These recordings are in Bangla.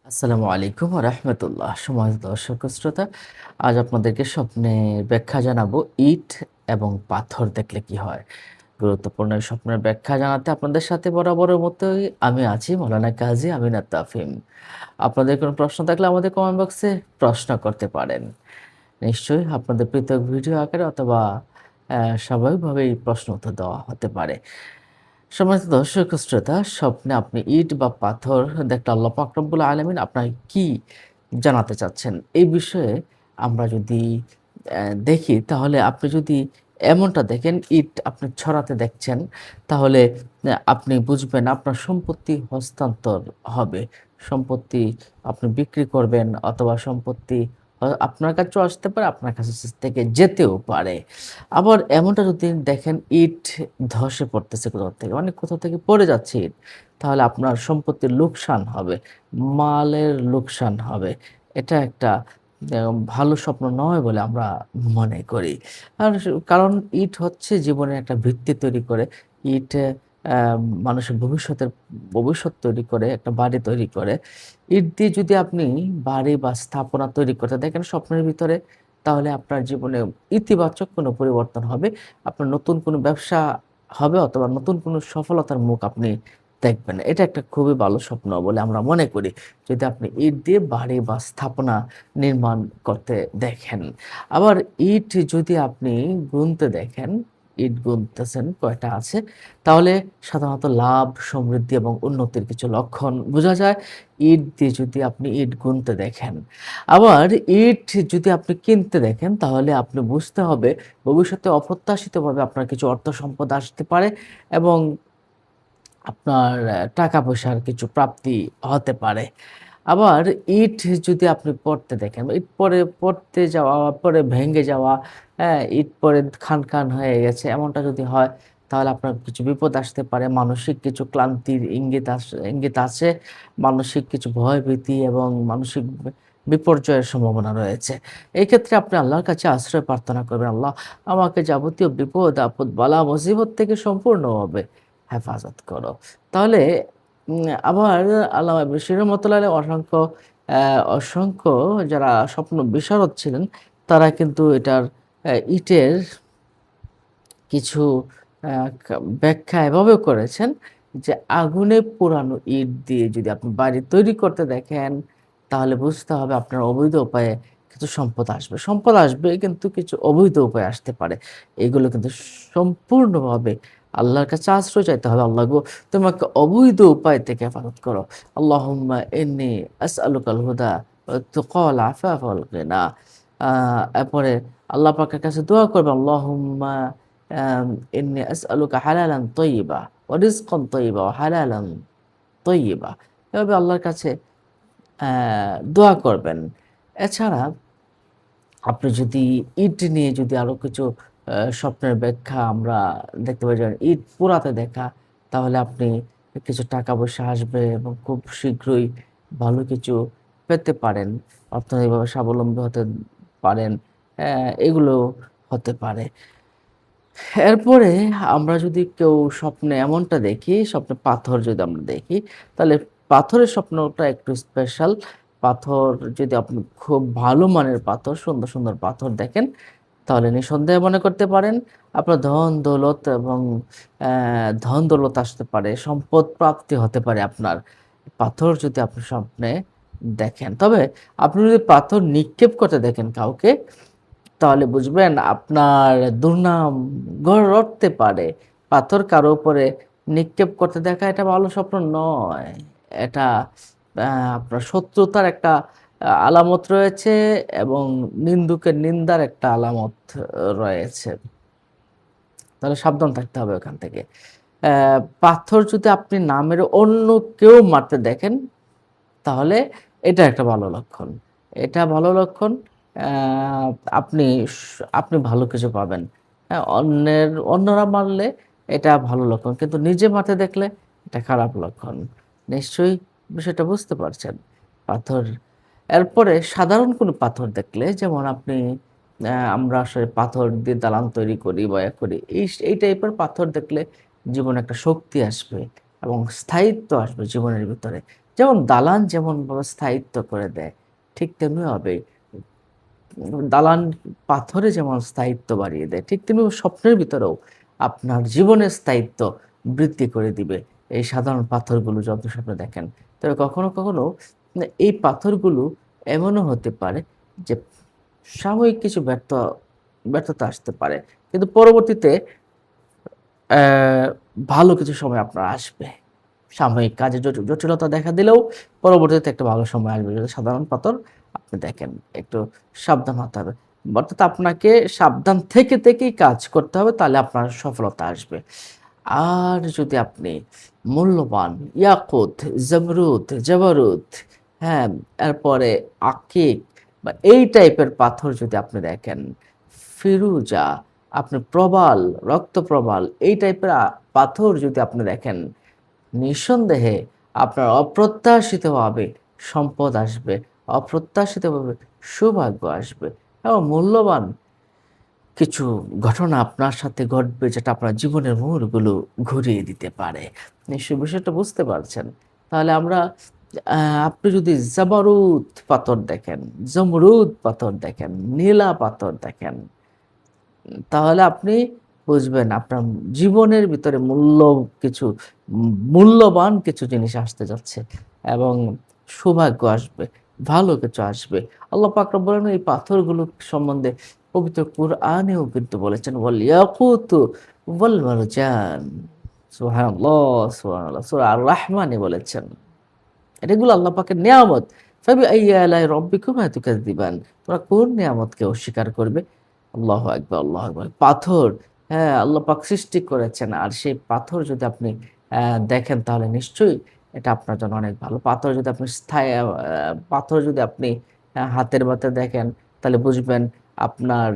আসসালামু আলাইকুম ওয়া রাহমাতুল্লাহ। সম্মানিত দর্শক ও শ্রোতা, আজ আপনাদেরকে স্বপ্নের ব্যাখ্যা জানাবো ইট এবং পাথর দেখলে কি হয়। গুরুত্বপূর্ণ এই স্বপ্নের ব্যাখ্যা জানাতে আপনাদের সাথে বরাবরের মতোই আমি আছি মাওলানা কাজী আমিনাত তাফহিম। আপনাদের কোনো প্রশ্ন থাকলে আমাদের কমেন্ট বক্সে প্রশ্ন করতে পারেন। নিশ্চয়ই আপনাদের পৃথক ভিডিও আকারে অথবা স্বাভাবিকভাবেই প্রশ্ন উত্তর দেওয়া হতে পারে। সম্মানিত দর্শক ও শ্রোতা, স্বপ্নে আপনি ইট বা পাথর দেখলে আল্লাহ পাক রব্বুল আলামিন আপনাকে কি জানাতে চাচ্ছেন? এই বিষয়ে আমরা যদি দেখি, তাহলে আপনি যদি এমনটা দেখেন ইট আপনি ছড়াতে দেখছেন, তাহলে আপনি বুঝবেন আপনার সম্পত্তি হস্তান্তর হবে। সম্পত্তি আপনি বিক্রি করবেন অথবা সম্পত্তি আপনার কাছেও আসতে পারে, আপনার কাছে থেকে যেতেও পারে। আবার এমনটা যদি দেখেন ইট ধসে পড়তেছে কোথাও থেকে, মানে কোথাও থেকে পড়ে যাচ্ছে ইট, তাহলে আপনার সম্পত্তির লোকসান হবে, মালের লোকসান হবে। এটা একটা ভালো স্বপ্ন নয় বলে আমরা মনে করি। আর কারণ ইট হচ্ছে জীবনের একটা ভিত্তি তৈরি করে। ইট আ মানুষের ভবিষ্যৎ তৈরি করে, একটা বাড়ি তৈরি করে। ইট দিয়ে যদি আপনি বাড়ি বা স্থাপনা তৈরি করতে দেখেন স্বপ্নের ভিতরে, তাহলে আপনার জীবনে ইতিবাচক কোনো পরিবর্তন হবে। আপনার নতুন কোনো ব্যবসা হবে অথবা নতুন কোনো সফলতার মুখ আপনি দেখবেন। এটা একটা খুবই ভালো স্বপ্ন বলে আমরা মনে করি। যদি আপনি ইট দিয়ে বাড়ি বা স্থাপনা নির্মাণ করতে দেখেন। আবার ইট যদি আপনি গুনতে দেখেন, ইট গুনতেছেন কয়টা আছে, তাহলে সাধারণত লাভ, সমৃদ্ধি এবং উন্নতির কিছু লক্ষণ বোঝা যায় ইট দিয়ে যদি আপনি ইট গুনতে দেখেন। আবার ইট যদি আপনি কিনতে দেখেন, তাহলে আপনি বুঝতে হবে ভবিষ্যতে অপ্রত্যাশিতভাবে আপনার কিছু অর্থ সম্পদ আসতে পারে এবং আপনার টাকা-পয়সার কিছু প্রাপ্তি হতে পারে। আবার ইট যদি আপনি পড়তে দেখেন, ইট পড়তে যাওয়া, পরে ভেঙে যাওয়া, হ্যাঁ? ইট পড়ে খান হয়ে গেছে, এমনটা যদি হয়, তাহলে আপনার কিছু বিপদ আসতে পারে। মানসিক কিছু ক্লান্তির ইঙ্গিত আছে। মানসিক কিছু ভয়ভীতি এবং মানসিক বিপর্যয়ের সম্ভাবনা রয়েছে। এই ক্ষেত্রে আপনি আল্লাহর কাছে আশ্রয় প্রার্থনা করবেন, "আল্লাহ, আমাকে যাবতীয় বিপদ, আপদ, বালা, মুসিবত থেকে সম্পূর্ণভাবে হেফাজত করো।" তাহলে আবার আল্লামা ইবনে সিরিন রহমাতুল্লাহ আলাইহি অসংখ্য যারা স্বপ্ন বিশারদ ছিলেন, তারা কিন্তু এটার ইটের কিছু আ কা ব্যাখ্যা এভাবেও করেছেন যে, আগুনে পোড়ানো ইট দিয়ে যদি আপনি বাড়ি তৈরি করতে দেখেন, তাহলে বুঝতে হবে আপনার অবৈধ উপায়ে কিছু সম্পদ আসবে। সম্পদ আসবে, কিন্তু কিছু অবৈধ উপায়ে আসতে পারে। এগুলো কিন্তু সম্পূর্ণভাবে আল্লাহর কাছে আশ্রয় চাইতে হবে। "আল্লাহ গো, তুমি আমাকে অবৈধ উপায় থেকে হেফাজত করো। আল্লাহুম্মা ইন্নী আসআলুকাল হুদা ওয়াত তুকা ওয়াল আফাফা ওয়াল গিনা।" আ এরপরে আল্লাহ পাকের কাছে দোয়া করবেন, "আল্লাহুম্মা আম ইন্নী আসআলুকা হালালান তয়্যিবা ওয়া রিজকান তয়্যিবা ওয়া হালালান তয়্যিবা।" এভাবে আল্লাহর কাছে অ্যা দোয়া করবেন। এছাড়া আপনি যদি ইট নিয়ে যদি আরো কিছু স্বপ্নের ব্যাখ্যা আমরা দেখতে পাই, যেমন ইট পোড়াতে দেখা, তাহলে আপনি কিছু টাকা-পয়সা আসবে এবং খুব শীঘ্রই ভালো কিছু পেতে পারেন। অর্থনৈতিকভাবে স্বাবলম্বী হতে পারেন। এগুলো হতে পারে। এরপরে আমরা যদি কেউ স্বপ্নে এমনটা দেখি, স্বপ্নে পাথর যদি আমরা দেখি, তাহলে পাথরের স্বপ্নটা একটু স্পেশাল। পাথর যদি আপনি খুব ভালো মানের পাথর, সুন্দর পাথর দেখেন, তাহলে নিঃসন্দেহে মনে করতে পারেন আপনার ধন-দৌলত এবং ধন-দৌলত আসতে পারে, সম্পদ প্রাপ্তি হতে পারে আপনার। পাথর যদি আপনি স্বপ্নে দেখেন। তবে আপনি যদি পাথর নিক্ষেপ করতে দেখেন কাউকে, তাহলে বুঝবেন আপনার দুর্নাম রটতে পারে। পাথর কারো উপরে নিক্ষেপ করতে দেখা এটা ভালো স্বপ্ন নয়। এটা আ আপনার শত্রুতার একটা আলামত রয়েছে এবং নিন্দুকের নিন্দার একটা আলামত রয়েছে। তাহলে সাবধান থাকতে হবে ওখান থেকে। পাথর যদি আপনি না মেরে অন্য কেউ মারতে দেখেন, তাহলে এটা একটা ভালো লক্ষণ। এটা ভালো লক্ষণ। অ্যা আপনি আপনি ভালো কিছু পাবেন। অন্যরা মারলে এটা ভালো লক্ষণ। কিন্তু নিজে মারতে দেখলে এটা খারাপ লক্ষণ। নিশ্চয়ই বিষয়টা বুঝতে পারছেন। পাথর এরপরে সাধারণ কোনো পাথর দেখলে, যেমন আপনি আমরা আসলে পাথর দিয়ে দালান তৈরি করি বা করি। এই টাইপের পাথর দেখলে জীবনে একটা শক্তি আসবে এবং স্থায়িত্ব আসবে জীবনের ভিতরে। যেমন দালান যেমনভাবে স্থায়িত্ব করে দেয়, ঠিক তেমনিভাবে দালান পাথরে যেমন স্থায়িত্ব বাড়িয়ে দেয়, ঠিক তেমনি স্বপ্নের ভিতরেও আপনার জীবনের স্থায়িত্ব বৃদ্ধি করে দিবে এই সাধারণ পাথরগুলো যত স্বপ্নে দেখেন। তবে কখনো, কখনো এই পাথরগুলো এমনও হতে পারে যে সাময়িক কিছু ব্যর্থতা আসতে পারে। কিন্তু পরবর্তীতে ভালো কিছু সময় আপনার আসবে। সাময়িক কাজে জটিলতা দেখা দিলেও পরবর্তীতে একটা ভালো সময় আসবে। যদি সাধারণ পাথর আপনি দেখেন, একটু সাবধান হতে হবে। অর্থাৎ আপনাকে সাবধান থেকেই কাজ করতে হবে, তাহলে আপনার সফলতা আসবে। আর যদি আপনি মূল্যবান ইয়াকুত, জমরুদ, জবরুদ, হ্যাঁ? এরপরে আকিক বা এই টাইপের পাথর যদি আপনি দেখেন, ফিরুজা, আপনি প্রবাল, রক্তপ্রবাল এই টাইপের পাথর যদি আপনি দেখেন, নিঃসন্দেহে আপনার অপ্রত্যাশিতভাবে সম্পদ আসবে, অপ্রত্যাশিতভাবে সৌভাগ্য আসবে এবং মূল্যবান কিছু ঘটনা আপনার সাথে ঘটবে যেটা আপনার জীবনের মোড়গুলো ঘুরিয়ে দিতে পারে। নিশ্চয়ই বিষয়টা বুঝতে পারছেন। তাহলে আমরা আ আপনি যদি জাবারুদ পাথর দেখেন, জমরুদ পাথর দেখেন, নীলা পাথর দেখেন, তাহলে আপনি বুঝবেন আপনার জীবনের ভিতরে কিছু মূল্যবান কিছু জিনিস আসতে যাচ্ছে এবং সৌভাগ্য আসবে, ভালো কিছু আসবে। আল্লাহ পাক রব্বুল আলামিন এই পাথরগুলো সম্বন্ধে পবিত্র কুরআনেও কিন্তু বলেছেন, ওয়াল ইয়াকুতু ওয়াল মারজান। সুবহানাল্লাহ, সুবহানাল্লাহ। সূরা আর-রাহমানে বলেছেন। এগুলো আল্লাহ পাকের নেয়ামত। ফাবিআইয়ি আলাই রাব্বিকুমা তুকাজ্জিবান। তোমরা কোন নেয়ামতকে অস্বীকার করবে? আল্লাহু আকবার, আল্লাহু আকবার। পাথর, হ্যাঁ, আল্লাহ পাক সৃষ্টি করেছেন। আর সেই পাথর যদি আপনি দেখেন তাহলে নিশ্চয়ই এটা আপনার জন্য অনেক ভালো। পাথর যদি আপনি হাতের মধ্যে দেখেন তাহলে বুঝবেন আপনার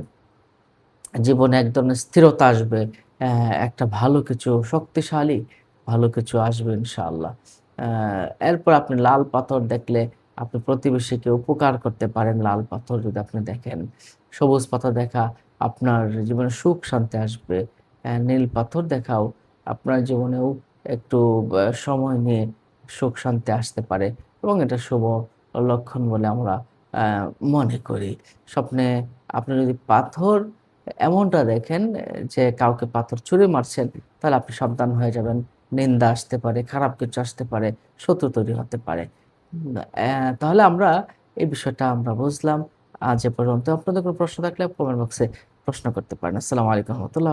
জীবনে এক ধরনের স্থিরতা আসবে। একটা ভালো কিছু শক্তিশালী ভালো কিছু আসবে ইনশাআল্লাহ। এরপর আপনি লাল পাথর দেখলে আপনি প্রতিবেশীকে উপকার করতে পারেন লাল পাথর যদি আপনি দেখেন। সবুজ পাথর দেখা আপনার জীবনে সুখ শান্তি আসবে। নীল পাথর দেখাও আপনার জীবনেও একটু সময় নিয়ে সুখ শান্তি আসতে পারে এবং এটা শুভ লক্ষণ বলে আমরা আ মনে করি। স্বপ্নে আপনি যদি পাথর এমনটা দেখেন যে কাউকে পাথর ছুঁড়ে মারছেন, তাহলে আপনি সাবধান হয়ে যাবেন। নিন্দা আসতে পারে, খারাপ কিছু আসতে পারে, শত্রু তৈরি হতে পারে। তাহলে আমরা এই বিষয়টা আমরা বুঝলাম। আজ এ পর্যন্ত। আপনাদের কোনো প্রশ্ন থাকলে কমেন্ট বক্সে প্রশ্ন করতে পারেন। আসসালামু আলাইকুম ওয়া রাহমাতুল্লাহ।